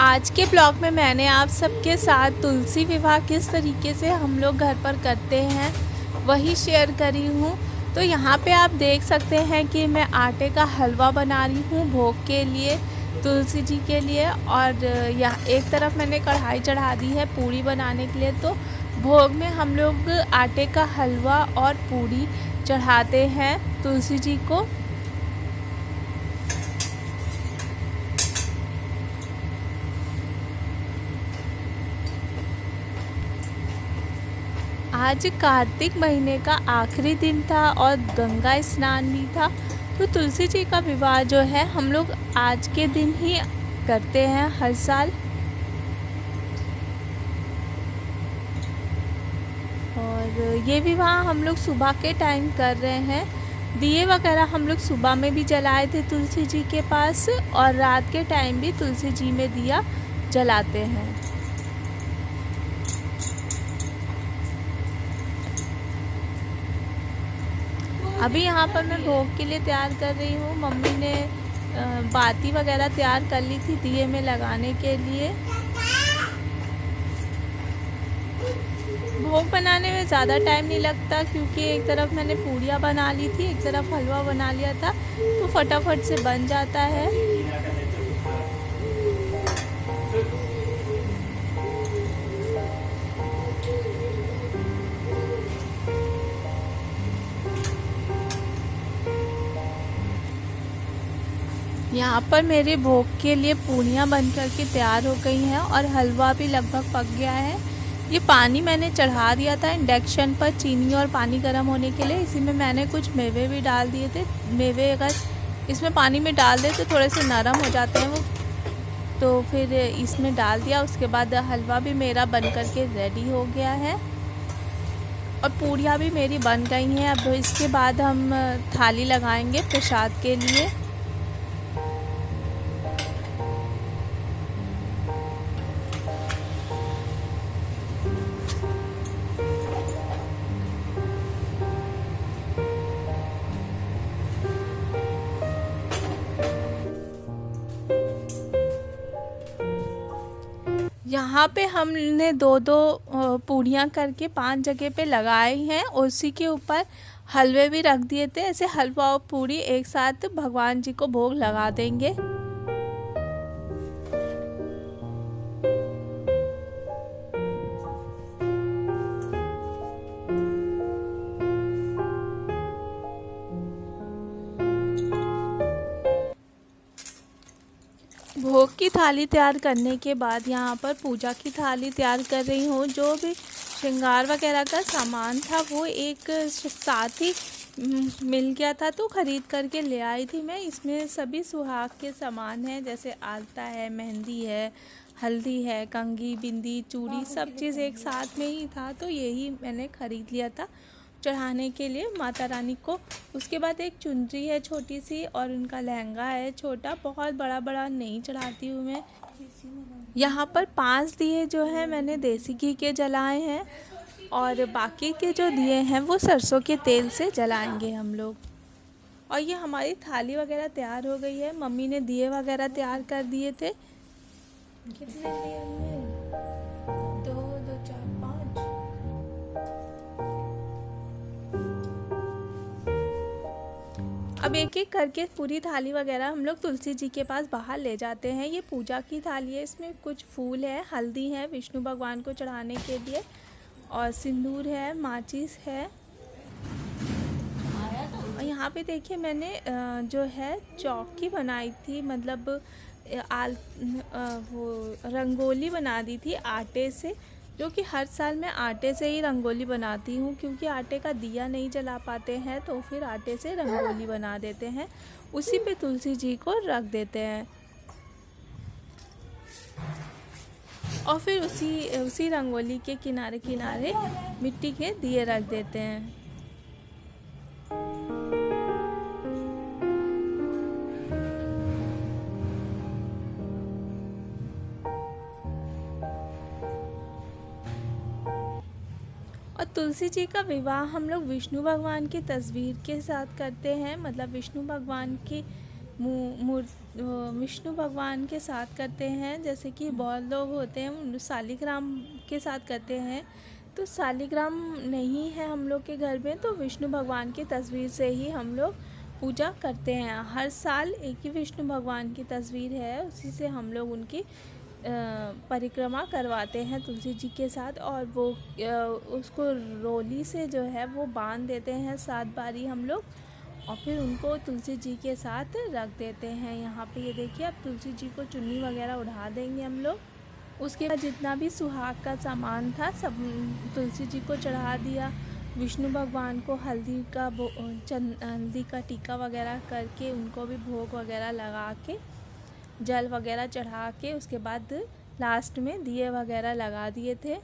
आज के ब्लॉग में मैंने आप सबके साथ तुलसी विवाह किस तरीके से हम लोग घर पर करते हैं वही शेयर करी हूँ। तो यहाँ पे आप देख सकते हैं कि मैं आटे का हलवा बना रही हूँ भोग के लिए, तुलसी जी के लिए। और यहाँ एक तरफ मैंने कढ़ाई चढ़ा दी है पूड़ी बनाने के लिए। तो भोग में हम लोग आटे का हलवा और पूड़ी चढ़ाते हैं तुलसी जी को। आज कार्तिक महीने का आखिरी दिन था और गंगा स्नान भी था। तो तुलसी जी का विवाह जो है हम लोग आज के दिन ही करते हैं हर साल। और ये विवाह हम लोग सुबह के टाइम कर रहे हैं। दिए वगैरह हम लोग सुबह में भी जलाए थे तुलसी जी के पास, और रात के टाइम भी तुलसी जी में दिया जलाते हैं। अभी यहाँ पर मैं भोग के लिए तैयार कर रही हूँ। मम्मी ने बाती वगैरह तैयार कर ली थी दिए में लगाने के लिए। भोग बनाने में ज़्यादा टाइम नहीं लगता, क्योंकि एक तरफ मैंने पूड़ियाँ बना ली थी, एक तरफ हलवा बना लिया था, तो फटाफट से बन जाता है। यहाँ पर मेरे भोग के लिए पूड़ियाँ बन कर के तैयार हो गई हैं और हलवा भी लगभग पक गया है। ये पानी मैंने चढ़ा दिया था इंडक्शन पर चीनी और पानी गर्म होने के लिए। इसी में मैंने कुछ मेवे भी डाल दिए थे। मेवे अगर इसमें पानी में डाल दे तो थोड़े से नरम हो जाते हैं वो, तो फिर इसमें डाल दिया। उसके बाद हलवा भी मेरा बन कर के रेडी हो गया है और पूड़ियाँ भी मेरी बन गई हैं। अब इसके बाद हम थाली लगाएंगे प्रसाद के लिए। यहाँ पे हमने दो दो पूड़ियाँ करके 5 जगह पे लगाई हैं, और उसी के ऊपर हलवे भी रख दिए थे। ऐसे हलवा और पूड़ी एक साथ भगवान जी को भोग लगा देंगे। भोग की थाली तैयार करने के बाद यहाँ पर पूजा की थाली तैयार कर रही हूँ। जो भी श्रृंगार वगैरह का सामान था वो एक साथ ही मिल गया था, तो ख़रीद करके ले आई थी मैं। इसमें सभी सुहाग के सामान हैं, जैसे आलता है, मेहंदी है, हल्दी है, कंघी, बिंदी, चूड़ी, सब चीज़ एक साथ में ही था। तो यही मैंने ख़रीद लिया था चढ़ाने के लिए माता रानी को। उसके बाद एक चुनरी है छोटी सी, और उनका लहंगा है छोटा, बहुत बड़ा बड़ा नहीं चढ़ाती हूँ मैं। यहाँ पर 5 दिए जो हैं मैंने देसी घी के जलाए हैं, और बाकी के जो दिए हैं वो सरसों के तेल से जलाएंगे हम लोग। और ये हमारी थाली वगैरह तैयार हो गई है। मम्मी ने दिए वगैरह तैयार कर दिए थे। कितने दिए हमने? 2 2 4 5। अब एक एक करके पूरी थाली वगैरह हम लोग तुलसी जी के पास बाहर ले जाते हैं। ये पूजा की थाली है, इसमें कुछ फूल है, हल्दी है विष्णु भगवान को चढ़ाने के लिए, और सिंदूर है, माचिस है। और यहाँ पे देखिए मैंने जो है चौकी बनाई थी, मतलब वो रंगोली बना दी थी आटे से, जो कि हर साल मैं आटे से ही रंगोली बनाती हूँ, क्योंकि आटे का दिया नहीं जला पाते हैं तो फिर आटे से रंगोली बना देते हैं, उसी पे तुलसी जी को रख देते हैं, और फिर उसी रंगोली के किनारे किनारे मिट्टी के दिए रख देते हैं। और तुलसी जी का विवाह हम लोग विष्णु भगवान की तस्वीर के साथ करते हैं, मतलब विष्णु भगवान की विष्णु भगवान के साथ करते हैं। जैसे कि बहुत लोग होते हैं शालिग्राम के साथ करते हैं, तो शालिग्राम नहीं है हम लोग के घर में, तो विष्णु भगवान की तस्वीर से ही हम लोग पूजा करते हैं। हर साल एक ही विष्णु भगवान की तस्वीर है, उसी से हम लोग उनकी परिक्रमा करवाते हैं तुलसी जी के साथ। और वो उसको रोली से जो है वो बांध देते हैं 7 बारी हम लोग, और फिर उनको तुलसी जी के साथ रख देते हैं। यहाँ पे ये देखिए, अब तुलसी जी को चुन्नी वगैरह उड़ा देंगे हम लोग। उसके बाद जितना भी सुहाग का सामान था सब तुलसी जी को चढ़ा दिया। विष्णु भगवान को हल्दी का टीका वगैरह करके उनको भी भोग वगैरह लगा के, जल वगैरह चढ़ा के, उसके बाद लास्ट में दिए वगैरह लगा दिए थे।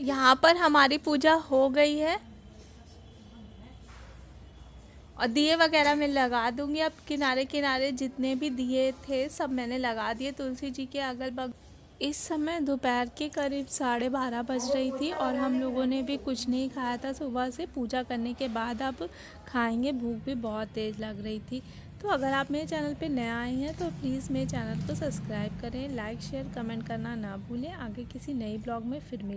यहाँ पर हमारी पूजा हो गई है और दिए वगैरह मैं लगा दूंगी। अब किनारे किनारे जितने भी दिए थे सब मैंने लगा दिए तुलसी जी के अगल बगल। इस समय दोपहर के करीब 12:30 बज रही थी और हम लोगों ने भी कुछ नहीं खाया था सुबह से। पूजा करने के बाद अब खाएंगे, भूख भी बहुत तेज़ लग रही थी। तो अगर आप मेरे चैनल पे नए आए हैं तो प्लीज़ मेरे चैनल को सब्सक्राइब करें, लाइक शेयर कमेंट करना ना भूलें। आगे किसी नई ब्लॉग में फिर मिलें।